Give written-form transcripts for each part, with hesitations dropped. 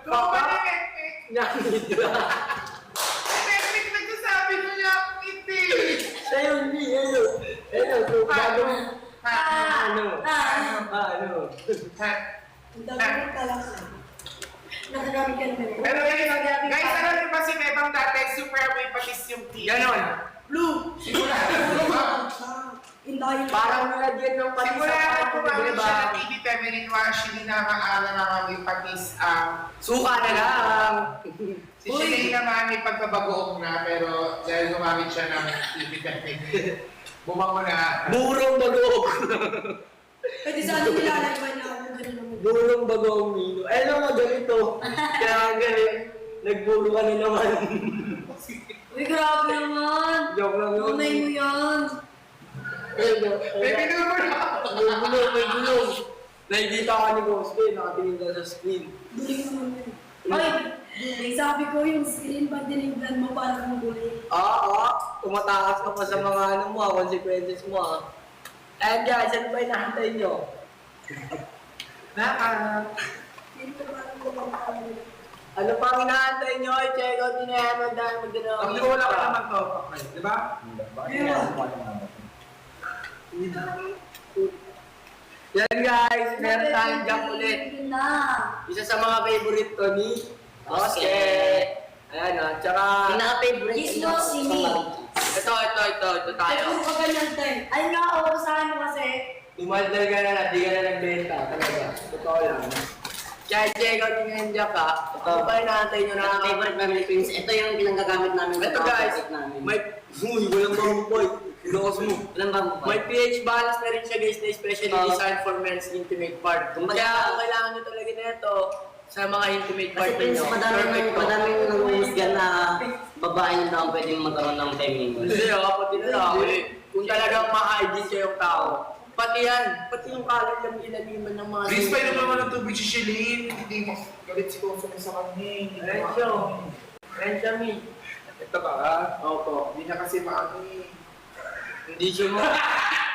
Kung ba ni Mekmek? Mekmek nagsasabi ko niya, hindi. Siya yun, hindi. Ayun, so, bago. Ano? Ang dami ng talaga. Nakagamit ka naman. Pero guys, ano rin ba si Bebang dati? Super way patis yung tea. Ganon. Blue! Sigurado. Indahin. Parang nilagyan ng patis Sigurado sa kumamit diba? siya ng TV feminine wash, hindi na makaala na kami patis. Suka na lang. Si Shinay naman may pagkabagoong na, pero dahil gumamit siya ng TV feminine, bumango na. Burong bagong. Pwede sana nilalagay na ako ganun naman. Burong bagong Mino. Eh, ano nga ganito? Kaya ganun. Nagburo ka na naman. Uy, grabe naman! Joke lang yun. Tunay mo yan! May binubo na. May gulong. Nakikita ka ni Boske, nakatingin ka sa screen. Duling naman yun. Ay! Sabi ko yung screen pag dinigdan mo para kang gulay. Tumatakas ka pa sa mga ano mo, consequences mo ah. And guys, ano ba hinahantay nyo? Hindi ko parang gulay. Ano pa ang hinahantay nyo? I-check out nyo na yan, magdaan magdaan. Ang wala ka naman to, di ba? Yan guys, meron tayong jump ulit. Isa sa mga favorite to ni Boske. Ayan o, tsaka... Pinaka-favorite Kiss mo, sini. Ito tayo. Ay, kung ganyan tayo. Ay nga, ako sa akin kasi. Dumaldal ka na, di ka na nagbenta. Talaga, totoo lang. Kaya check out nyo yung Jack ha. Ito ba hinahantay nyo na? Pinaka-favorite family prints. Ito yung pinanggagamit namin. Ito guys, may... Uy, walang bamboy. Lakas mo. Walang bago pa. May pH balance na rin siya guys na especially designed for men's intimate part. Kaya kung kailangan nyo talaga na ito sa mga intimate part Kasi nyo, Prince, madaming nanguhusgan na babae na daw pwedeng magkaroon ng feminine voice. Hindi pati na lang eh. Kung talagang ma-hygiene siya yung tao, pati yan, pati yung color lang ginaliman ng mga... Chris, pa naman ng tubig si Shelly. Hindi mo galit si Konsum sa kanya. Benjamin. Ito ba? Opo. Hindi na kasi maano eh. Hindi siya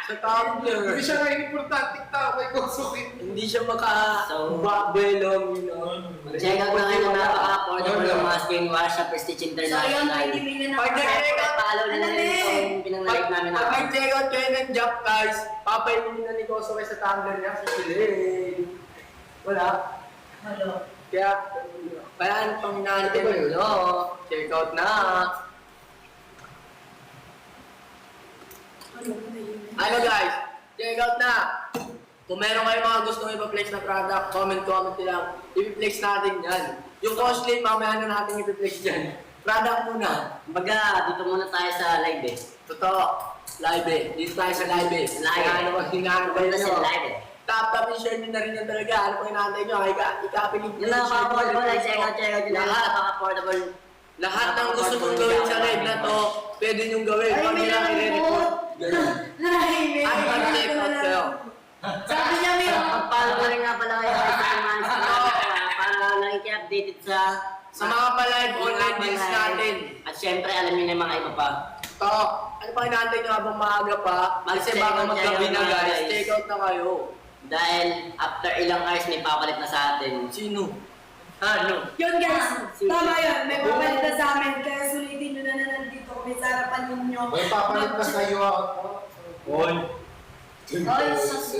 sa Tumblr. Hindi siya nga importante tao kay Konsum. Hindi siya maka-babelong, you know. Check out na ngayon na napaka-affordable ng mga skin wash sa Prestige So, yun, International. 20 million na. Pag nag-check out, Follow nila yung pinang-like namin na. Pag nag-check out kayo ng job guys, papainin na ni Koso sa Tumblr niya sa Chile. Wala. Hello. Kaya ano pang hinahanap nyo? Check out na. Ano guys, check out na. Kung meron kayo mga gustong ipa-flex na product, comment lang. Ipi-flex natin yan. Yung cosplay, mamaya na natin ipi-flex yan. Product muna. Kumbaga, dito muna tayo sa live eh. Totoo. Live eh. Dito tayo sa live eh. Live. Kaya ano bang hinahanap Punta sa nyo? live eh. Tap and share nyo na rin yan talaga. Ano pang hinahanap nyo? Ika-pinig Yung napaka-affordable, check out yun. Napaka-affordable. Lahat ng gusto mong gawin sa live na to, pwede nyong gawin. Ay, Pag may nila i-report. Ay, Ay, mag-check out kayo. Sabi niya, may Pag-follow ko rin nga pala kayo sa Kumanis para nakiki-updated Sa mga pa-live online deals natin. At syempre, alam niyo na yung mga iba pa. To, ano pa hinahanap nyo habang maaga pa? Kasi Mag-check baka out maggabi kayo, na mga guys. guys. Check out na kayo. Dahil after ilang hours may papalit na sa atin. Sino? Ano? Yun guys, tama yun. May papalit na sa amin. Kaya sulitin nyo na nandito kami sa harapan ninyo. May papalit na sa'yo ako. Oy. Ay, sus.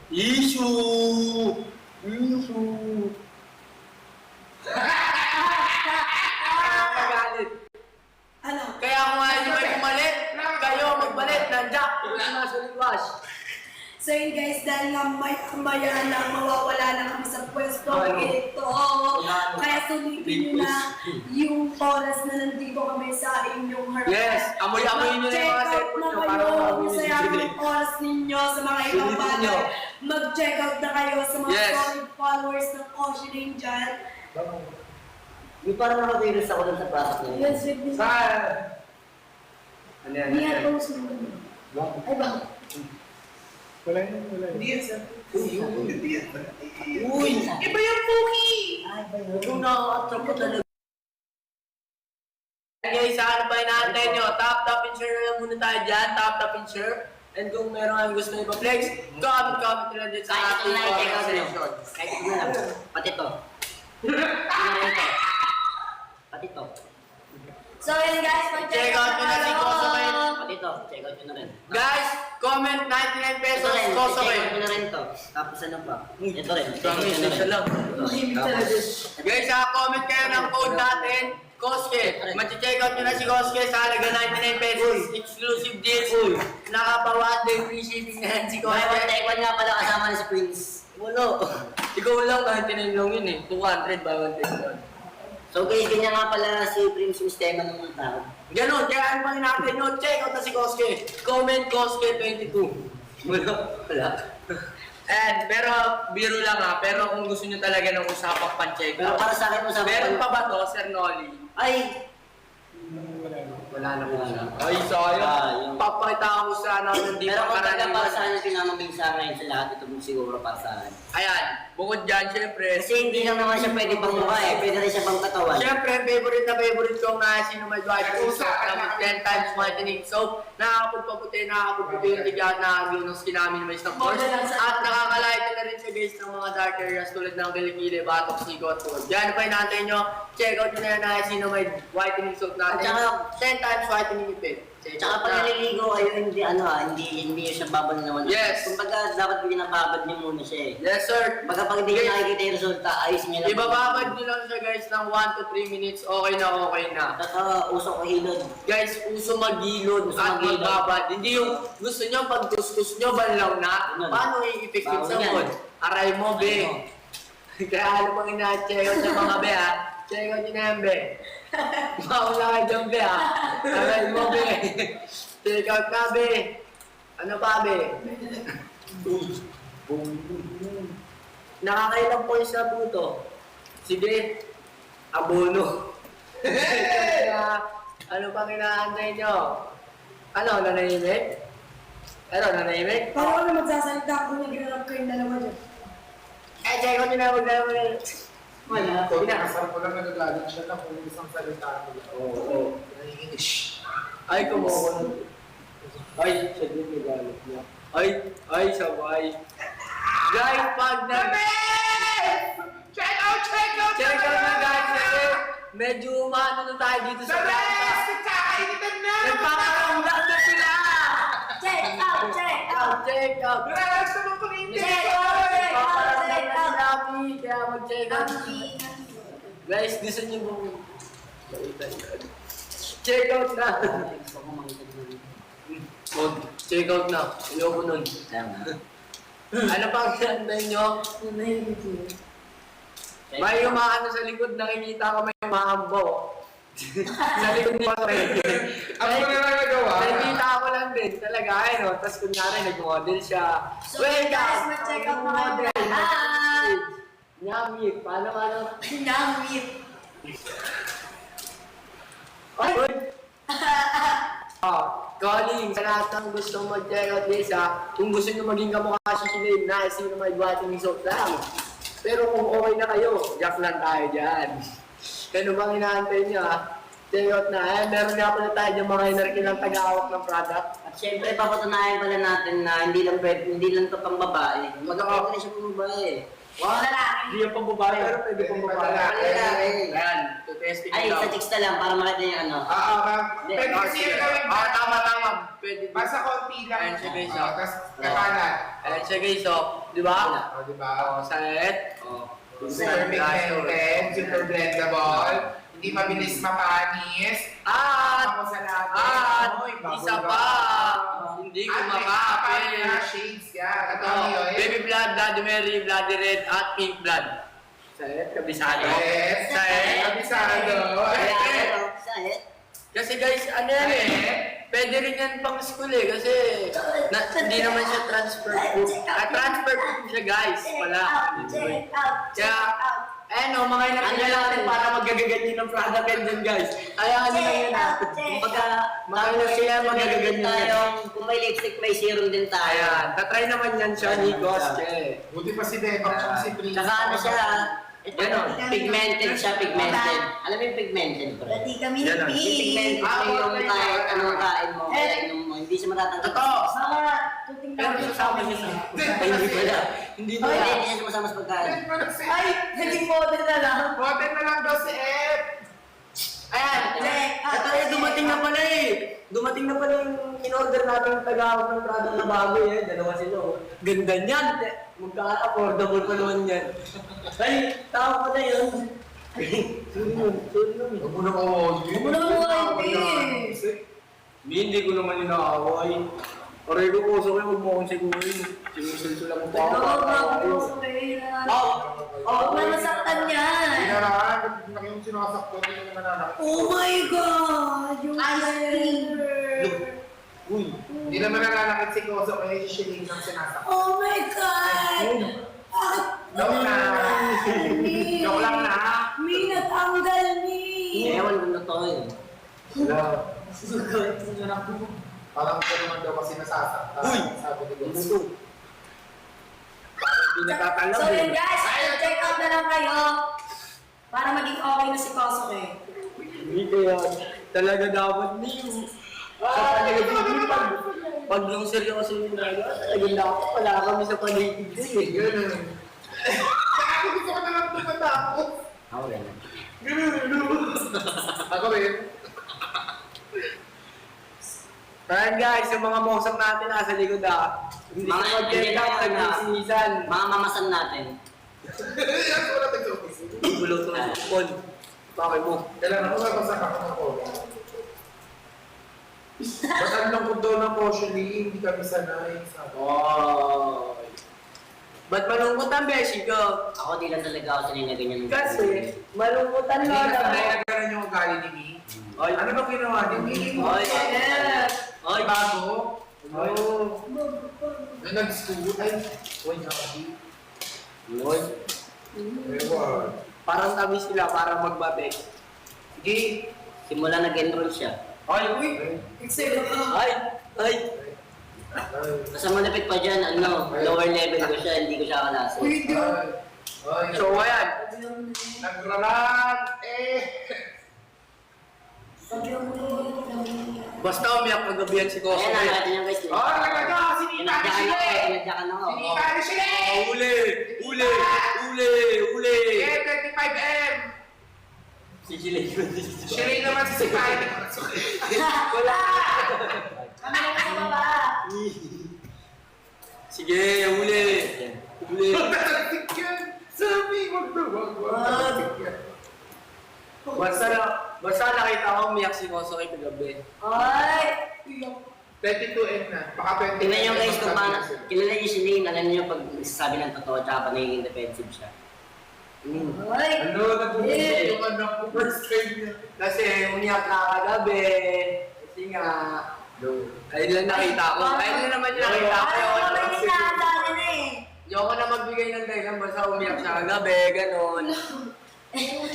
Issue! Magalit. Ano? Kaya kung ayaw nyo may pumalit, kayo magbalit. Nandiyak. Wala na sa wash. So yun guys, dahil nga maya lang mawawala na kami sa pwesto Ano? ito. Kaya sulitin nyo na yung oras na nandito kami sa inyong harapan. Yes, amoy-amoy nyo na yung mga Mag-check out cellphone na nyo kayo. para Masaya mabilis. ang oras ninyo sa mga ibang Sulitin bagay. nyo. Mag-check out na kayo sa mga Yes. solid followers ng Ocean Angel. Yung parang nakavirus ako dun sa product niya. Yes, with me. Ano yan? Hindi yan post mo. Ay ba? Hindi yan sa... Hindi yan sa... Uy! Iba yung Puki! Yung nakaka-attract ko talaga. Guys, ano pa inaantay nyo? Tap and share na lang muna tayo dyan. Tap and share. And kung meron kayong gusto nyo ipa-flex, comment nyo lang dyan sa Kahit ito ating na i-check out nyo. section. Kahit ito na lang. Pati ito. Pati to. So yun guys, Check out nyo na si Kosomen. Pati to. Check out nyo na rin. Guys, comment 99 pesos Check Kosomen. out nyo na rin to. Tapos ano pa? Ito rin. Check out Promise, nyo na isa rin. lang. Guys, comment kayo ng code natin. Koske, mag-check out nyo na si Koske sa halaga 99 pesos. Exclusive deal. Nakapawa day free shipping na yan si Buy one Koske. take one nga pala kasama ni si Prince. Wala. Ikaw lang, 99 lang yun eh. 200 buy one take one. So guys, ganyan nga pala si Prince yung sistema ng mga tao. Ganon, kaya ano pang natin nyo, check out na si Koske. Comment Koske 22. Wala. And, pero biro lang ha, pero kung gusto nyo talaga ng usapang pan-check Pero out. para sa akin, usapang Meron pa ba to, Sir Nolly? Ay! Wala na. Wala. Ay, sayang. Yung- Papakita ko sana ng di Pero pa kung talaga para karaniwan. sa akin yung pinamabing sa akin sa lahat, ito mo siguro para sa akin. Ayan, bukod dyan, syempre. Kasi hindi lang naman siya pwede pang mukha eh, pwede rin siya pang katawan. Syempre, favorite na favorite kong na sino may whitening soap Nag-usapan na na 10 times whitening soap. Nakakapagpaputi yung tiga na ginos kinamin may stock course. At nakakalight na rin siya guys ng mga dark areas tulad ng kilikili, batok, siko at tuhod. Diyan pa inaantay nyo, check out nyo na yan na sino may whitening soap natin. At saka- 10 times whitening effect. Check Tsaka out pag na. naliligo kayo, hindi siya babal naman. Yes. Kumbaga, dapat pinapabad niyo muna siya eh. Yes sir. Pagka pag hindi niyo nakikita yung resulta, ayusin niyo lang. Ibababad nyo lang siya guys ng 1 to 3 minutes, okay na. Saka usok ko hilod. Guys, uso magilod Uso at magilod. magbabad. Hindi yung gusto nyo pag kuskus nyo, banlaw na. Ganun. Paano i-effective Bawal sa yan. food? Aray mo, be. Aray mo. Kaya ano pang ina-check out sa mga be, ha? Check out nyo na yan, be. Maula ka dyan, be, ha? Aray mo, be. Check out na, be. Ano pa, be? Nakakailang points na po to. Sige, abono. Kaya, ano pang inaantay nyo? Ano, nanahimik? Ano, nanahimik? Paano kami magsasalita kung nag-rap kayong dalawa dyan? Check out nyo na, huwag na naman. Wala. Ito, pinakasarap ko lang nagagalit siya na kung isang salita ko. Oo. Nanginginis. Ay, kumuha ko. Ay, siya din may galit niya. Ay, sabay. Guys, pag na... Check out! Check out na guys, kasi medyo umano na tayo dito The sa best! planta. Nagkakainitan na! Nagpapakaramdam na sila! Check out! Check out! Check out! Relax naman ko rin! Check out! Check out! Nagpaparamdam Check na out! sila, Pi. Kaya mag-check out. Ang Guys, gusto niyo bang... Check out na! Gusto ko makita dyan. Check out na. Ayoko nun. Kaya nga. Ano pa ang ganda nyo? May umaano sa likod, nakikita ko may umaambo. Sa likod ni Patrick. Ako na lang nagawa. Nakikita ko lang din, talaga, ayun o. Tapos kunyari, nag-model siya. So guys, mag-check out na kayo. Hi! Nyamit, paano? Sinamit! Ay, good. Calling sa lahat ng gustong mag-check out guys ha. Kung gusto nyo maging kamukha si Shilin na sino may whitening soap lang. Pero kung okay na kayo, jack lang tayo dyan. Ano bang inaantay nyo ha? Check out na. Meron nga pala tayo yung mga inarkilang tagawak ng product. At syempre, papatunayan pala natin na hindi lang to pang babae. Magkakaroon na siya pang babae. Wow! Hindi yung pang babae, pero pwede pang babae. Lalaki. Ayan, to testing Ay, daw. sa chicks na lang para makita yung ano. Oo, ma'am. Hindi, Pwede kasi yung gawin Tama. Pwede. Basta konti lang. Ayan siya, guys, Oo, oh. tas kakanan. Ayan siya guys, oh. Di ba? O, di ba? Oh, set. Super blended, super blendable. Hindi mabilis mapanis. At, Ako sa lahat. isa pa, hindi kumakape. Shades yan. Ito Oh, yun. baby blood, bloody Mary, bloody red, at pink blood. Set, kabisado. Yes. Set. Kabisado. Kaya Eh, ano, sa het. Kasi guys, ano yan eh, pwede rin yan pang school eh, kasi hindi naman siya transfer proof. Transfer proof siya guys, pala. Check out! Check Kaya, out! ano, mga inakila natin para magagaganyan ng product yan dun guys. Kaya ano na yun ah. Kumbaga, Mga tapos sila meron magagaganyan din yan. tayong, kung may lipstick, may serum din tayo. Ayan, tatry naman yan siya ni Goske. Buti pa si Bebang tsaka si Prince. Tsaka ano siya, ito, Ganon. pigmented siya, pigmented. Alam mo yung pigmented, bro? Ready kami ni Yan lang. P! Yung pigmented Ah, mo yung okay. kahit anong kain mo, Eh. kainom mo, hindi siya matatanggal. Totoo. Mga tuting Pero sasama niya sa... Ay, hindi pala. Hindi Hindi, na. hindi siya sumasama sa pagkain. Tingnan mo na si Ay, naging model na lang. Model na lang daw si F. Ayan, ito eh, dumating na pala eh. Dumating na pala yung in-order natin yung tagahawak ng product na bago eh. Dalawa sila oh. Ganda niyan. Magka-affordable pa naman yan. Ay, tama pa na yun. Sorry nun. Huwag mo na kawain. Huwag mo na kawain, Hindi ko naman inaaway. Aray ko po, so kayo huwag mo akong sigurin. Sinusulso lang mo pa ako. Huwag na masaktan yan. Hindi na lang. Laki yung sinasakto. Hindi naman anak. Oh my God! Yung Uy, Hindi naman nananakit si Koso kaya si Shilin ng sinasakto. Oh my God! Joke na. Joke lang na. Mi, natanggal mi! Ewan kung totoo yun. Hello. Parang ko naman daw kasi nasasakta. Uy! Sabi ni ano Koso. to? Parang hindi natatalab So eh. yun guys, check out na lang kayo para maging okay na si Kosuke. Hindi kaya talaga dapat niyo. Pag nung seryoso yung nagawa, talagang dapat wala kami sa paligid eh. Ganun. Ako gusto ko na lang tumatapos. Ako rin. Ako rin. Ayan guys, yung mga mosok natin nasa likod ah. Hindi Mga- ko mag-check hindi out, na- nagsisisan. Mga mamasan natin. Yan ko na tag-office. Gulo to ng sukon. Bakit mo? Kailan ako nabasa ako ng Koso. Ba't ang lungkot daw ng Koso hindi kami sanay. Sabi. Oh. Ba't malungkot ang beshi ko? Ako di lang talaga ako sanay na ganyan. Kasi, malungkot ang Hindi ka lola sanay mo. na gano'n yung ugali ni Mi. Oy, Ano ba ginawa ni Mi? Oy, Oy, bago? Oy. Na nag-school? Ay, oy, Gabi. Oy. Ewan. Parang kami sila para magbate. Sige. simula nag-enroll siya. Oy, uy. Excel ka. Ay, ay. Tapos ang malapit pa dyan, ano, lower level ko siya, hindi ko siya kalasa. Uy, di ba? Ay, So, ayan. nagralag Basta umiyak kagabihan si Koso. Ayan, nakakita niyo guys. Oh, nagagawa! Sinita ni Pinagdakan ako, Shile! pinagdakan ako. Sinita ni Shile! Uli! Uli! Uli! Uli! Yeah, 25M! Si Chile. Shile naman si Sikay. Wala! Kami na sa baba. Sige, uli! Uli! Magtataktik yan! Sabi, wag na, wag. Basta nakita ko umiyak si Koso kay kagabi. Ay! 22M na. Baka 20M. Tingnan niyo guys kung paano, kilala niyo si Lane, alam niyo pag nagsasabi ng totoo, tsaka pa nagiging defensive siya. Ay! Ano, nag-uusap yung anak ko first time niya. Kasi umiyak na kagabi. Kasi nga, ayun lang nakita ko. Ayun lang naman yung nakita ko. Ay, wala may nilahanda na eh. Ayoko na magbigay ng dahilan basta umiyak siya kagabi, ganon.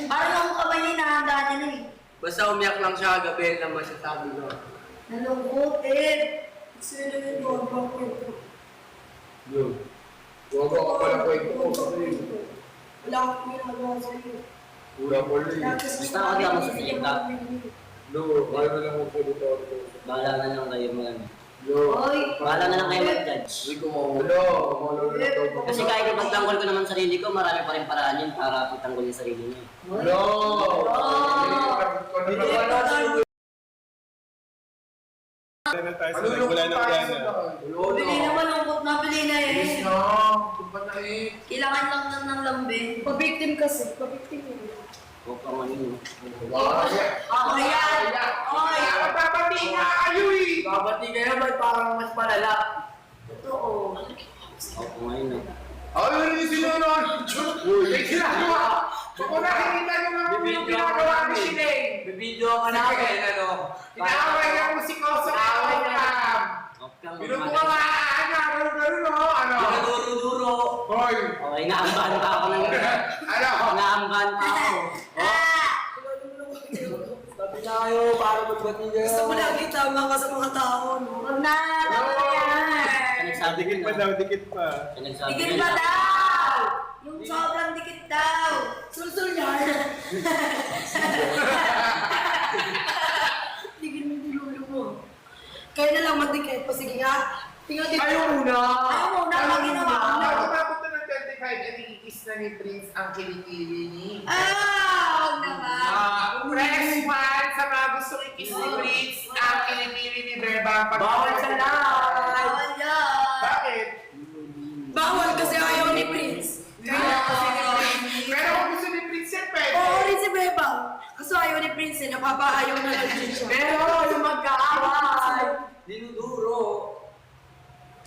Parang ang kamay niya nahanda niya na eh. Basta umiyak lang siya kagabi, yun lang masasabi ko. Nalungkot eh. Sino yung doon ko? Wag ako pala kwento ko. Wala akong ginagawa sa'yo. Wala pala eh. Basta ako di ako magsasalita. No, ayaw na lang ako dito. Bahala na lang kayo mga ano. No. Oy! Bahala na lang kayo mag-judge. Hindi ko mo. Hello, malo na daw. Kasi kahit ipagtanggol ko naman sarili ko, marami pa rin paraan yun para pagtanggol yung sarili niya. Hello! Tayo sa wala nang gana. Pili na malungkot na, pili na eh. Bilis na. Tumpa na eh. Kailangan lang ng lambing. Pa-victim kasi. Pa-victim yun. Huwag ka manino. Wow. Ako yan! Oy! Kaya magpapati nga kayo eh. Babati kayo ba parang mas palala? Totoo. Huwag ka manino. Ay, hindi sila nun. May ginagawa. Kung nakikita nyo naman yung ginagawa ni Shineng. Bibidyo ka namin, ano? Inaaway niya kung si Koso Inaaway niya. Huwag ka Binubukaan niya. Ganun o. Ano? Duro-duro. Hoy. Okay, naambahan pa ako ng... Ano? Naambahan pa ako. Sabi na kayo, para magbati kayo. Gusto mo lagi tama ka sa mga tao, no? Huwag na! Tama na yan! Nagsabi ko Dikit pa na. daw, dikit pa. Nagsabi Dikit ko pa na. daw! Yung sobrang dikit daw! Sulsul yan! Tigil mo yung dilulo mo. Kaya na lang magdikit. O sige nga. Tingnan dito. Ayaw muna. Ayaw muna. Pag ginawa ko. Nakatapot na ng na ni Prince ang kilikili ni. Huwag naman. Press 1 sa mga gustong ikis ni Prince ang kilikili ni Beba. Bawal sa lahat! Bawal yan. Bakit? Bawal kasi ayaw ni Prince. Kaya kasi ni Prince. Pero kung gusto ni Prince yan, pwede. Oo rin si Beba. Kaso ayaw ni Prince, napapaayaw na lang din siya. Pero yung magkaaway, dinuduro.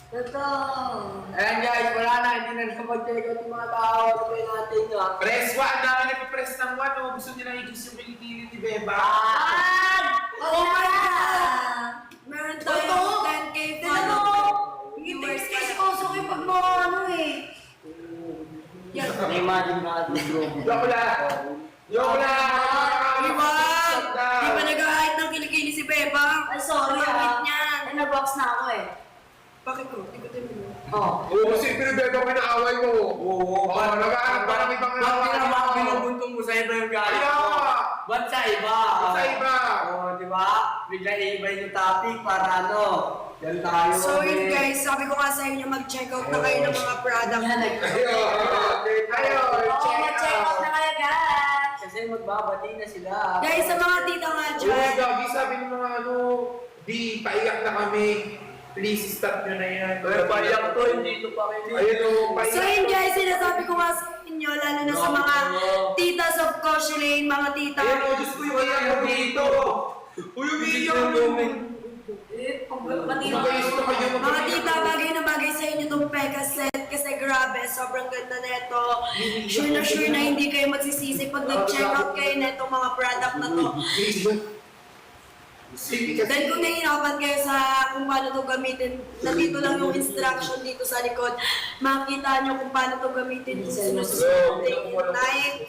Totoo. Ayan guys, wala na, hindi na nakapag-check out yung mga tao. Sabay natin yun. Press 1, dami nagpipress ng 1. Oh. Gusto nila ikis yung kilikili ni Beba. Oh my God! Meron tayong 10K Viewers kasi kausok yung pag mga ano eh. Yan. Na-imagine ka natin bro. Joke lang. Joke lang. Di ba? Di ba nag-ahit ng kilikili si Beba? Ay, sorry Bakit ah. niyan? Ay, na-box na ako eh. Bakit ko? Hindi ko tinanong. Oh. Oo, kasi pinibeba ko inaaway mo. Oo, nag-aanap pa ng ibang ba't away. pinamang binubuntong mo sa iba yung galit Ayaw! mo? Ba't sa iba? Sa iba. Oo, di ba? Bigla i-iba yung topic para ano? Yan tayo. So yun eh. guys, sabi ko nga sa inyo mag-check out na kayo ng mga product. Ayaw, Oo, check check out na out. kayo guys. Kasi magbabati na sila. Guys, sa mga tita nga Uy, dyan, Gagi, sabi ng mga ano, di, paiyak na kami. Please stop nyo na yan. Pero payak to, hindi ito pa rin. Ayun o, paiyak. so yun guys, sinasabi ko nga sa inyo, lalo na sa mga titas of Coach Lane, mga tita. Ayun o, Diyos ko yung iyak mo dito. Uy, umiiyak mo. Pati Gusto kayo Mga tita, bagay na bagay sa inyo itong Pekka set kasi grabe, sobrang ganda nito. Sure na hindi kayo magsisisi pag nag-check out kayo na itong mga product na to. Dahil kung nahihirapan kayo sa kung paano ito gamitin, nandito lang yung instruction dito sa likod. Makita nyo kung paano ito gamitin kung sinusunod day and night.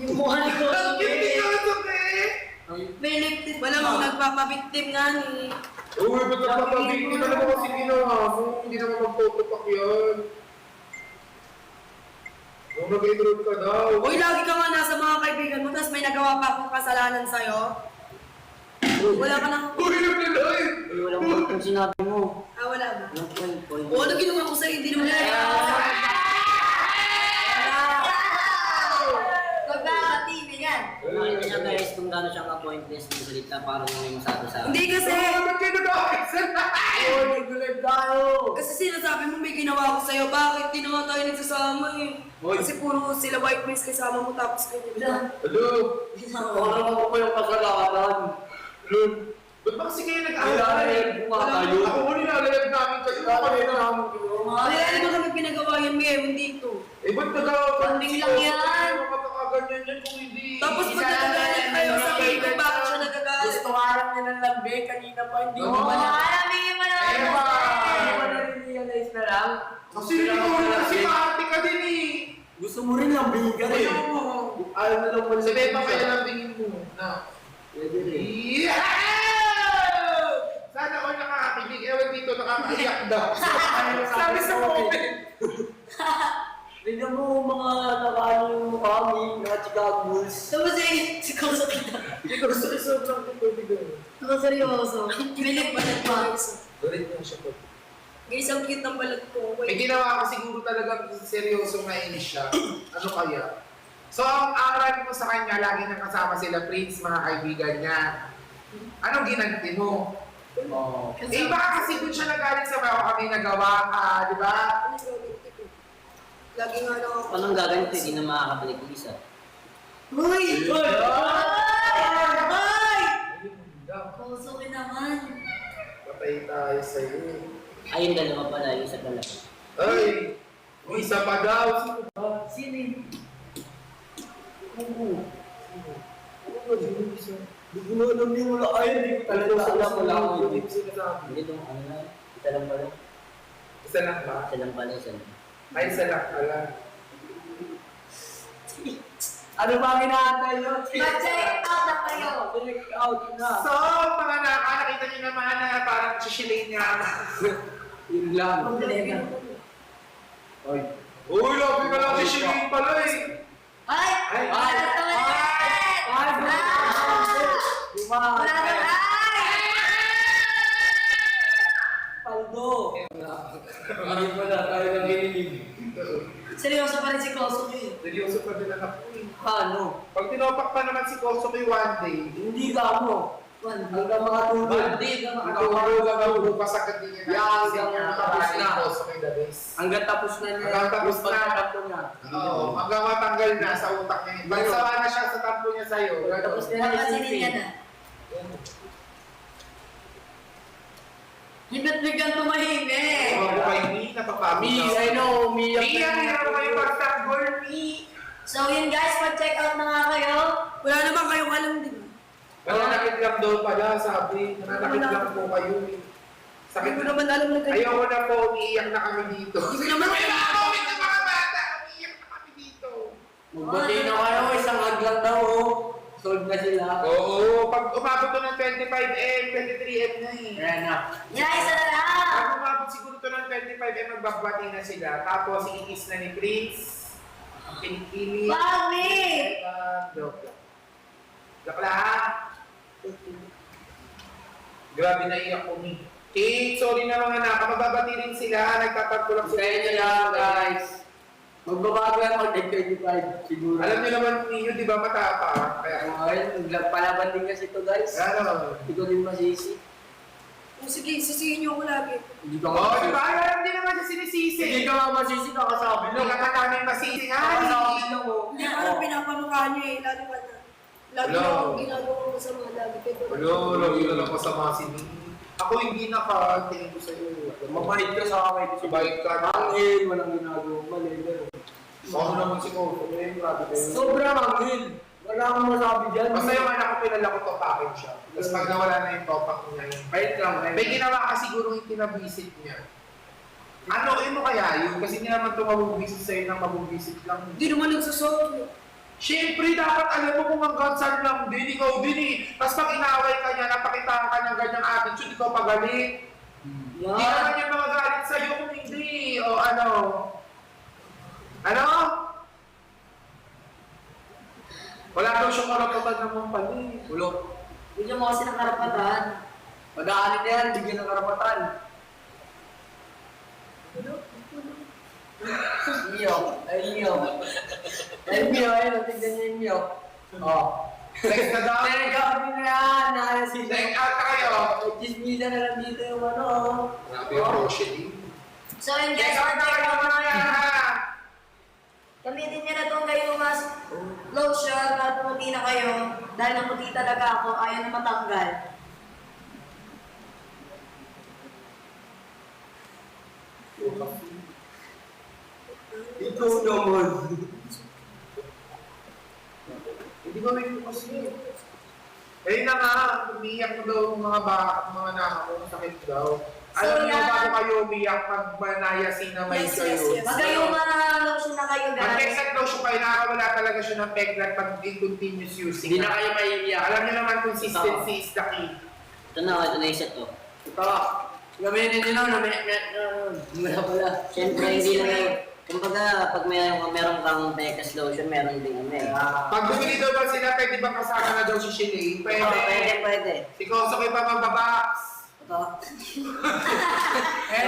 yung mukha ni Ang Coach cute Lane. niyo ito, eh. May lipstick. Walang nagpapabiktim nga ni. Uy, ba't nagpapabig? Hindi naman kasi ginawa mo. Hindi naman mag-photopack yan. Kung nag-enroll ka daw. Uy, lagi ka nga nasa mga kaibigan mo, tapos may nagawa pa akong kasalanan sa'yo. Wala ka nang... Uy, nag-live! Ay, walang point yung sinabi mo. Wala ba? Walang point. Oo, ano ginawa ko sa'yo? Hindi naman Magbabati, ganyan. Nakita niya guys kung gano'n siya ka-pointless ng salita para may masabi sa Hindi kasi... Ba't kayo nag-aakit sa live? Oo, nag-live tayo. Kasi sinasabi mo may ginawa ko sa'yo, bakit di naman tayo nagsasama eh? Kasi puro sila white boys kasama mo tapos ganyan. Hello? Parang ako pa yung kasalanan. Hello? Ba't ba kasi kayo nag-aakit? Nilalive mo nga tayo. Ako ko nilalive namin kayo. Nilalive namin kayo. Kaya ano ba kami pinagawa yan, may ewan dito? Eh, ba't nag-aakit? Banding lang yan. Magkakaganyan yan kung hindi. Tapos pag nagagalit kayo, sabihin ko bakit siya nagagalit? Gusto nga lang niya ng lambe, kanina pa hindi Oo. mo ba na... Alamigin mo naman. Ayun Hindi ba? mo na-realize na lang? Kasi hindi ko kasi maarte ka din eh. Gusto mo rin lambigan eh. Ayaw mo. Ayaw na lang pala. Sabi pa kaya lang tingin mo. Na. Pwede rin. Yeah! Sana ako nakakakilig. Ewan dito, nakakaiyak daw. Sabi sa comment. Tignan mo mga nakaano yung mukha ni mga Chicago Bulls. Tapos eh, si Coach kita. Hindi ko gusto sobrang tubig. Ako seryoso. Pilit balat ko. Galit mo siya po. Guys, ang cute ng balat ko. May ginawa ko siguro talaga seryosong nainis siya. Ano kaya? So, ang aral mo sa kanya, lagi nang kasama sila Prince, mga kaibigan niya. Anong ginanti mo? Oo. Eh, baka kasi doon siya nagalit sa mga kami nagawa ka, di ba? Lagi nga lang ako. Anong gaganito, hindi na makakabalik yung isa. Uy! Kusukin naman. Patay tayo sa'yo. Ayun, dalawa pala, yung isa dalawa. Ay! Yung isa pa daw. Sino yun? Hindi ko na alam yung wala. Ay, hindi ko talaga alam. Wala akong yun. Hindi itong ano na, isa lang pala. Isa lang ba? Isa lang pala, isa lang. Ay, isa lang pala. Ano ba ang inaantay nyo? Mag-check out na kayo. Check out na. So, mga nakita niyo naman na parang sishilay niya. Yun lang. Ay. Uy, labi ka lang sishilay pala eh. Ay! Ay! Wala naman yan! Ay! Wala naman! Paldo! Hindi pala tayo nang ginilig. si Kosuke. Seryoso pa din anak ko eh. Paano? Pag tinopak pa naman si Kosuke one day, Hindi ka mo. Hanggang mga tulog. hanggang bukas agad din niya Yeah, natin hanggang tapos na. Kosuke the best. Hanggang tapos na niya. Hanggang tapos yung na. pagtatakbo niya. Oo, hanggang matanggal na sa utak niya. Bagsawa na siya sa tampo niya sa'yo. Tapos na Papansinin niya na. Bigyan tumahimik. Mga bukay ni, napapagod Me, na. I know, me. Mia, hirap mo kayo pagtanggol, Mi. So yun guys, mag-check out na nga kayo. Wala naman kayong alam, di ba? Nananakit lang daw pala, sabi. Nananakit lang po kayo. Sakit Hindi ko na. naman alam na kayo. Ayoko na po, umiiyak na kami dito. Hindi ko naman May alam. mga comment ng mga bata, umiiyak na kami dito. Magbati na kayo, isang aglang daw. Solve na sila. Oo, pag umabot to ng 25M, 23M na eh. Ayan na. Yeah, isa na lang. Pag umabot siguro to ng 25M, magbabati na sila. Tapos, iikis na ni Prince. Ang pinikili. Bakit? Joke lang. Joke lang. Grabe na iyak ko ni. Kate, sorry na mga anak. Mababati rin sila. Nagtatanto lang Kaya nyo lang, guys. Magbabago yan mag-25 siguro. Alam niyo naman ninyo, di ba matapa? Kaya, Ayun, palaban din kasi ito, guys. ano? Hindi ko din masisi. Oh, sige, sisihin niyo ako lagi. Hindi ka Oo, di masisi. ba? Alam din naman siya sinisisi. Hindi ka nga masisi, kakasabi Hindi ka namin masisi. Kakasabi lang mo. Hindi ko alam pinapamukha niyo eh, lalo ka na. Lagi Hello. na akong ginagawa ko sa mga lagi kayo. Lagi na lang masama si Nini. Ako hindi naka-tingin ko sa'yo. Mabait ka sa akin. Mabait ka. Manghil, walang ginagawa. Mali, gano'n. Ako naman si Coco. Grabe kayo. Sobrang manghil. Wala akong masabi dyan. Basta yung anak ko, pinala ko topakin siya. Tapos pag nawala na yung topak niya yun. Wait lang, May ginawa ka siguro yung tinabisit niya. Ano kaya yun? Kasi hindi naman ito mabubisit sa'yo nang mabubisit lang. Hindi naman nagsasolve. Siyempre, dapat alam mo kung hanggang saan lang din. Ikaw din eh. Tapos pag inaway ka niya, napakitaan ka ng ganyang attitude, ikaw pagalit. Hindi naman yung mga galit sa'yo kung hindi. O ano? Ano? Wala daw siyang karapatan naman pala eh. Ulok. Bigyan mo kasi ng karapatan. Pag-aanin na yan, bigyan ng karapatan. Mio. Ay, Mio. Ay, Mio. Ayun, tignan niyo yung Mio. Oh. Next na daw. Take out din na yan. Nakasin. Take out na kayo. Chismisa na lang dito yung ano. Grabe yung crochet. So yun guys, Take out na mag-check kayo out na mga kayo. yan. Gamitin niyo na itong kayo mas lotion para pumuti na kayo. Dahil naputi talaga ako, ayaw na matanggal. Ikaw naman. Hindi ba may kasi? Ayun na nga, umiiyak mo daw yung mga baka, mga anak mo, sakit daw. Alam niyo, yan. bago kayo umiiyak, pag manayasin na may Yes, kayo. yes, yes. Magayong mga lotion na kayo guys. Mag-exert daw siya kayo, nakakawala talaga siya ng peglat pag continuous using. Hindi na kayo maiiyak. Alam niyo naman, consistency is the key. Ito na yung set ko. Ito. Gamitin nyo na. Wala pala. Siyempre, hindi lang yung... Kumbaga, pag meron kang Becca's lotion, meron din kami. Pag bumili daw ba sila, pwede ba kasama na daw si Shilane? Pwede. Pwede, pwede. Ikaw sa kayo pa mababox. Ito. Eh,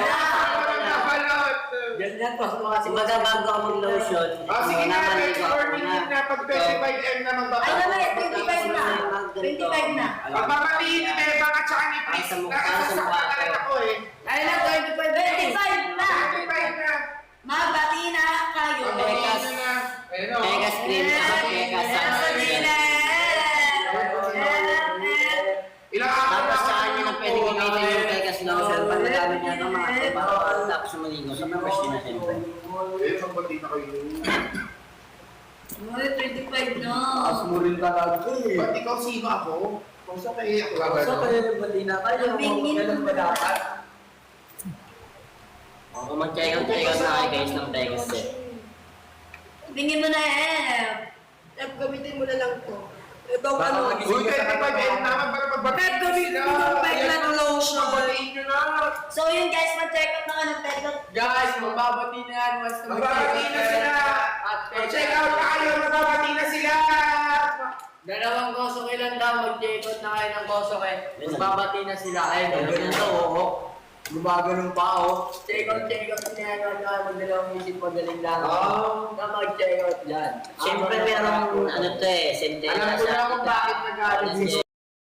nakabalot. Ganyan pa. Kumbaga, bago ka mag-lotion, Sige na, nabaligo 24 ako minutes na, pag 25M na magbabax. Ay naman, 25 na. 25 na. Pagpapatiin ni Bebang at saka ni Pris, Para sa mukha, nakasasaktan na rin ako eh. Ay na, 25 na. 25 na. Magbati na kayo. Becca's. Ayun na. Ayun o. Becca's cream, saka Becca's sunscreen. Ilang araw Tapos na sa ako kanya na pwede gamitin yung Becca's lotion pag nagamit niya ito mga kapatid. Tapos maligo. Sa fresh din na siyempre. Eh, magbati na kayo. Ay, 25 na. Taas mo rin talaga eh. Ba't ikaw sino ako? Kung sa kaya ako gagano. So, kayo nagbati na kayo. Kailan ba dapat? Kung mag-check out na kayo guys ng Becca's set. Bingin mo na Gamitin mo na lang to. Ito Baka ano. mag-isip Uy, 25M na, magbatiin Gamitin mo yung Becca's lotion. Magbatiin nyo na. So yun guys, mag-check out na ka ng check out. Guys, magbabati na yan. Once na Magbabati na sila. At Mag-check out na kayo, magbabati na sila. Dalawang kosoke lang daw. Mag-check out na kayo ng kosoke. Magbabati na sila. Ayun, ganyan daw. Oo. Gumagano'n pa ako. Check out niya yan. Magdalawang isip, magaling lang. Oo. Na mag-check out dyan. Siyempre merong ano to eh, sentensa Alam ko na kung bakit nagalit si